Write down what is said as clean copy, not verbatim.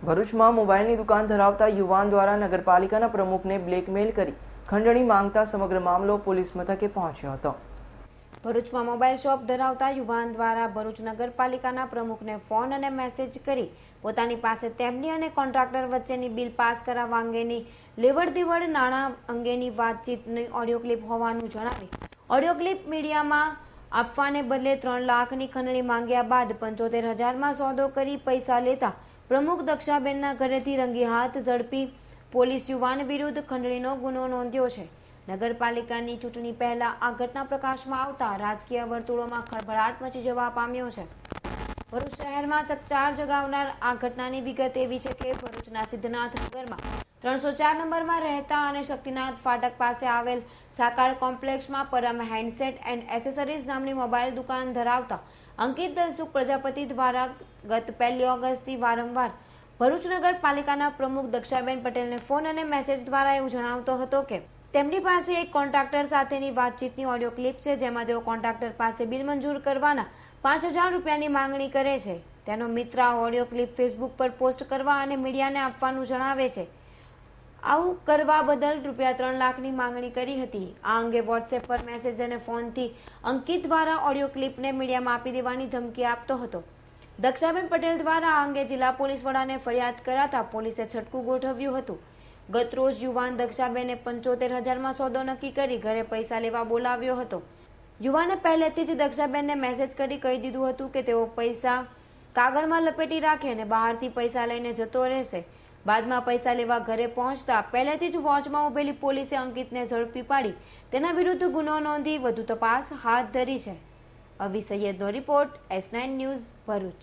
ભરૂચમાં મોબાઈલની દુકાન ધરાવતા યુવાન દ્વારા નગરપાલિકાના પ્રમુખને બ્લેકમેલ કરી ખંડણી માંગતા સમગ્ર મામલો પોલીસ મથકે પહોંચ્યો હતો. ભરૂચમાં મોબાઈલ શોપ ધરાવતા યુવાન દ્વારા ભરૂચ નગરપાલિકાના પ્રમુખને ફોન અને મેસેજ કરી પોતાની પાસે તેમની અને કોન્ટ્રાક્ટર વચ્ચેની બિલ પાસ કરાવવા અંગેની લેવડ દેવડ નાણાં અંગેની વાતચીતની ઓડિયો ક્લિપ હોવાનું જણાવી ઓડિયો ક્લિપ મીડિયામાં આપવાને બદલે 3 લાખની ખંડણી માંગ્યા બાદ 75,000માં સોદો કરી પૈસા લેતા પ્રમુખ દક્ષાબેનના ઘરેથી રંગી હાથ ઝડપી પોલીસ યુવાન વિરુદ્ધ ખંડણીનો ગુનો નોંધ્યો છે. નગરપાલિકાની ચૂંટણી પહેલા આ ઘટના પ્રકાશમાં આવતા રાજકીય વર્તુળોમાં ખળભળાટ મચી જવા પામ્યો છે. ભરૂચ શહેરમાં ચકચાર જગાવનાર આ ઘટનાની વિગત એવી છે કે ભરૂચના સિદ્ધનાથ નગરમાં 304 નંબરમાં રહેતા અને શક્તિનાથ ફાટક પાસે આવેલ સાકાર કોમ્પ્લેક્સમાં પરમ હેન્ડસેટ એન્ડ એસેસરીઝ નામની મોબાઈલ દુકાન ધરાવતા અંકિત દલસુખ પ્રજાપતિ દ્વારા ગત 1 ઓગસ્ટથી વારંવાર ભરૂચ નગરપાલિકાના પ્રમુખ દક્ષાબેન પટેલને ફોન અને મેસેજ દ્વારા એવું જણાવતો હતો કે તેમની પાસે એક કોન્ટ્રાક્ટર સાથેની વાતચીતની ઓડિયો ક્લિપ છે, જેમાં તેઓ કોન્ટ્રાક્ટર પાસે બિલ મંજૂર કરવાના 5,000 રૂપિયાની માંગણી કરે છે. તેનો મિત્ર આ ઓડિયો ક્લિપ ફેસબુક પર પોસ્ટ કરવા અને મીડિયાને આપવાનું જણાવે છે. આવું કરવા બદલ ₹3 લાખની માંગણી કરી હતી. આ અંગે વોટ્સએપ પર મેસેજ અને ફોનથી અંકિત દ્વારા ઓડિયો ક્લિપને મીડિયામાં આપી દેવાની ધમકી આપતો હતો. દક્ષાબેન પટેલ દ્વારા આ અંગે જિલ્લા પોલીસ વડાને ફરિયાદ કરાતા પોલીસે છટકું ગોઠવ્યું હતું. ગત રોજ યુવાન દક્ષાબેને 75,000માં સોદો નક્કી કરી ઘરે પૈસા લેવા બોલાવ્યો હતો. યુવાને પહેલેથી જ દક્ષાબેનને મેસેજ કરી કહી દીધું હતું કે તેઓ પૈસા કાગળમાં લપેટી રાખે અને બહારથી પૈસા લઈને જતો રહેશે. બાદમાં પૈસા લેવા ઘરે પહોંચતા પહેલેથી જ વોચમાં ઉભેલી પોલીસે અંકિતને ઝડપી પાડી તેના વિરુદ્ધ ગુનો નોંધી વધુ તપાસ હાથ ધરી છે. અવી સૈયદનો રિપોર્ટ S9 ન્યૂઝ ભરૂચ.